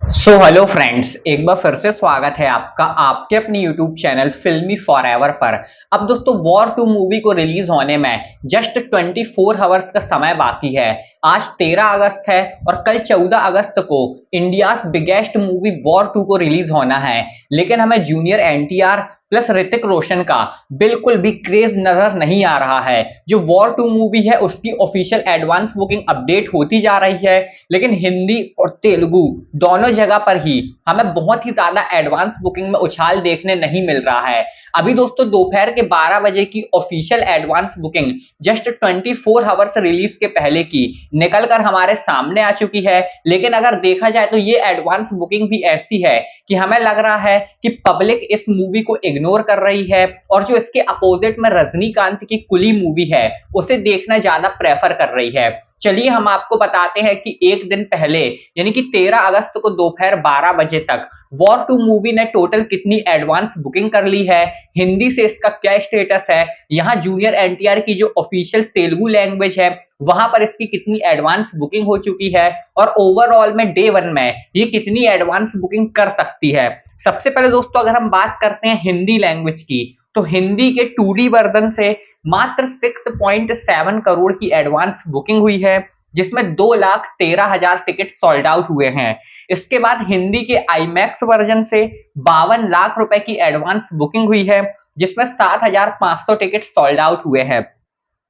Hello friends, एक बार फिर से स्वागत है आपका आपके अपने यूट्यूब चैनल फिल्मी फॉरएवर पर। अब दोस्तों, वॉर 2 मूवी को रिलीज होने में जस्ट 24 आवर्स का समय बाकी है। आज 13 अगस्त है और कल 14 अगस्त को इंडियाज बिगेस्ट मूवी वॉर 2 को रिलीज होना है। लेकिन हमें जूनियर एनटीआर प्लस ऋतिक रोशन का बिल्कुल भी क्रेज नजर नहीं आ रहा है। जो वॉर 2 मूवी है उसकी ऑफिशियल एडवांस बुकिंग अपडेट होती जा रही है, लेकिन हिंदी और तेलुगु दोनों जगह पर ही हमें बहुत ही ज्यादा एडवांस बुकिंग में उछाल देखने नहीं मिल रहा है। अभी दोस्तों दोपहर के 12 बजे की official advance booking just 24 hours release के पहले की निकल कर हमारे सामने आ चुकी है। लेकिन अगर देखा जाए तो ये एडवांस बुकिंग भी ऐसी है कि हमें लग रहा है कि पब्लिक इस मूवी को इग्नोर कर रही है और जो इसके अपोजिट में रजनीकांत की कुली मूवी है उसे देखना ज्यादा प्रेफर कर रही है। चलिए हम आपको बताते हैं कि एक दिन पहले यानी कि 13 अगस्त को दोपहर 12 बजे तक वॉर 2 मूवी ने टोटल कितनी एडवांस बुकिंग कर ली है, हिंदी से इसका क्या स्टेटस है, यहाँ जूनियर एनटीआर की जो ऑफिशियल तेलुगु लैंग्वेज है वहां पर इसकी कितनी एडवांस बुकिंग हो चुकी है और ओवरऑल में डे 1 में ये कितनी एडवांस बुकिंग कर सकती है। सबसे पहले दोस्तों अगर हम बात करते हैं हिंदी लैंग्वेज की, तो हिंदी के 2D वर्जन से मात्र 6.7 करोड़ की एडवांस बुकिंग हुई है, जिसमें 2,13,000 टिकट सोल्ड आउट हुए हैं। इसके बाद हिंदी के आईमैक्स वर्जन से 52 लाख रुपए की एडवांस बुकिंग हुई है, जिसमें 7,500 टिकट सोल्ड आउट हुए हैं।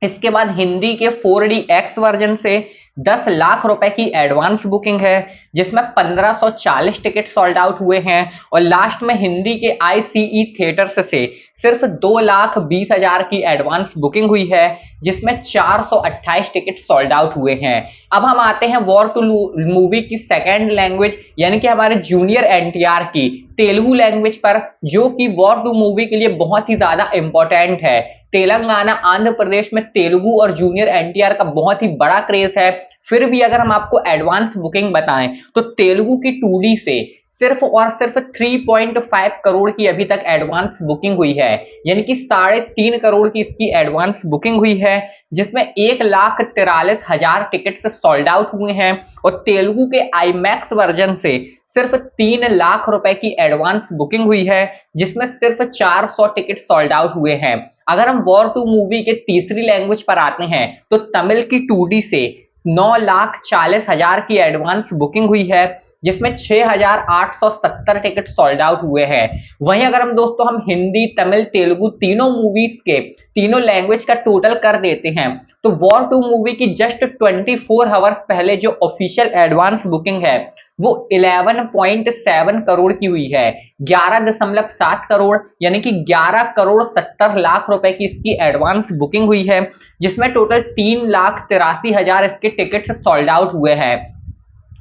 इसके बाद हिंदी के 4DX वर्जन से 10 लाख रुपए की एडवांस बुकिंग है, जिसमें 1540 टिकट सोल्ड आउट हुए हैं। और लास्ट में हिंदी के ICE थिएटर्स से सिर्फ 2,20,000 की एडवांस बुकिंग हुई है, जिसमें 428 टिकट सोल्ड आउट हुए हैं। अब हम आते हैं वॉर 2 मूवी की सेकेंड लैंग्वेज यानी कि हमारे जूनियर एनटीआर की तेलुगु लैंग्वेज पर, जो कि वॉर 2 मूवी के लिए बहुत ही ज्यादा इंपॉर्टेंट है। तेलंगाना आंध्र प्रदेश में तेलुगु और जूनियर एनटीआर का बहुत ही बड़ा क्रेज है। फिर भी अगर हम आपको एडवांस बुकिंग बताएं तो तेलुगु की 2D से सिर्फ और सिर्फ 3.5 करोड़ की अभी तक एडवांस बुकिंग हुई है, यानी कि 3.5 करोड़ की इसकी एडवांस बुकिंग हुई है, जिसमें 1,43,000 टिकट सोल्ड आउट हुए हैं। और तेलुगु के आईमैक्स वर्जन से सिर्फ 3 लाख रुपए की एडवांस बुकिंग हुई है, जिसमें सिर्फ 400 टिकट सोल्ड आउट हुए हैं। अगर हम वॉर 2 मूवी के तीसरी लैंग्वेज पर आते हैं तो तमिल की 2D से 9,40,000 की एडवांस बुकिंग हुई है, जिसमें 6,870 टिकट सोल्ड आउट हुए हैं। वहीं अगर हम दोस्तों हम हिंदी तमिल तेलुगु तीनों मूवीज के तीनों लैंग्वेज का टोटल कर देते हैं तो वॉर 2 मूवी की जस्ट 24 आवर्स पहले जो ऑफिशियल एडवांस बुकिंग है वो 11.7 करोड़ की हुई है। 11.7 करोड़ यानी कि 11 करोड़ 70 लाख रुपए की इसकी एडवांस बुकिंग हुई है, जिसमें टोटल 3,83,000 इसके टिकट्स सोल्ड आउट हुए हैं।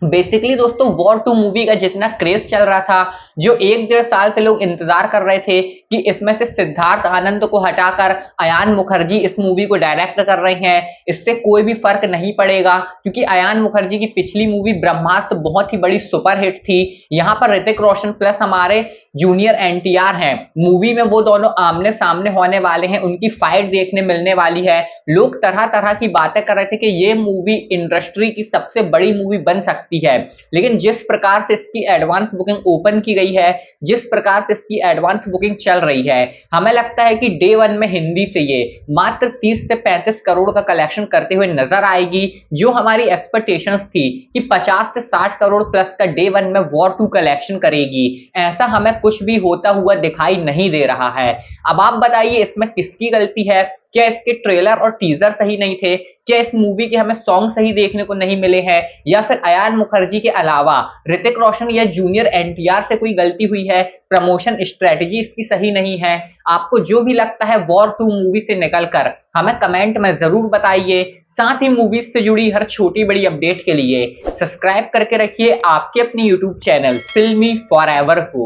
बेसिकली दोस्तों वॉर 2 मूवी का जितना क्रेज चल रहा था, जो 1-1.5 साल से लोग इंतजार कर रहे थे कि इसमें से सिद्धार्थ आनंद को हटाकर अयान मुखर्जी इस मूवी को डायरेक्ट कर रहे हैं, इससे कोई भी फर्क नहीं पड़ेगा, क्योंकि अयान मुखर्जी की पिछली मूवी ब्रह्मास्त्र बहुत ही बड़ी सुपरहिट थी। यहाँ पर ऋतिक रोशन प्लस हमारे जूनियर एनटीआर हैं, मूवी में वो दोनों आमने सामने होने वाले हैं, उनकी फाइट देखने मिलने वाली है। लोग तरह तरह की बातें कर रहे थे कि ये मूवी इंडस्ट्री की सबसे बड़ी मूवी बन सकती है, लेकिन जिस प्रकार से इसकी एडवांस बुकिंग ओपन की गई है, जिस प्रकार से इसकी एडवांस बुकिंग चल रही है, हमें लगता है कि डे 1 में हिंदी से ये मात्र 30 से 35 करोड़ का कलेक्शन करते हुए नजर आएगी, जो हमारी एक्सपेक्टेशंस थी कि 50 से 60 करोड़ प्लस का डे 1 में वॉर 2 कलेक्शन करेगी। ऐसा हमें कुछ भी होता हुआ दिखाई नहीं दे रहा है। अब आप बताइए इसमें किसकी गलती है? क्या इसके ट्रेलर और टीजर सही नहीं थे? क्या इस मूवी के हमें सॉन्ग सही देखने को नहीं मिले हैं? या फिर अयान मुखर्जी के अलावा ऋतिक रोशन या जूनियर एनटीआर से कोई गलती हुई है? प्रमोशन स्ट्रेटजी इसकी सही नहीं है? आपको जो भी लगता है वॉर 2 मूवी से निकलकर हमें कमेंट में जरूर बताइए। साथ ही मूवीज से जुड़ी हर छोटी बड़ी अपडेट के लिए सब्सक्राइब करके रखिए आपके अपने यूट्यूब चैनल फिल्मी फॉरएवर को।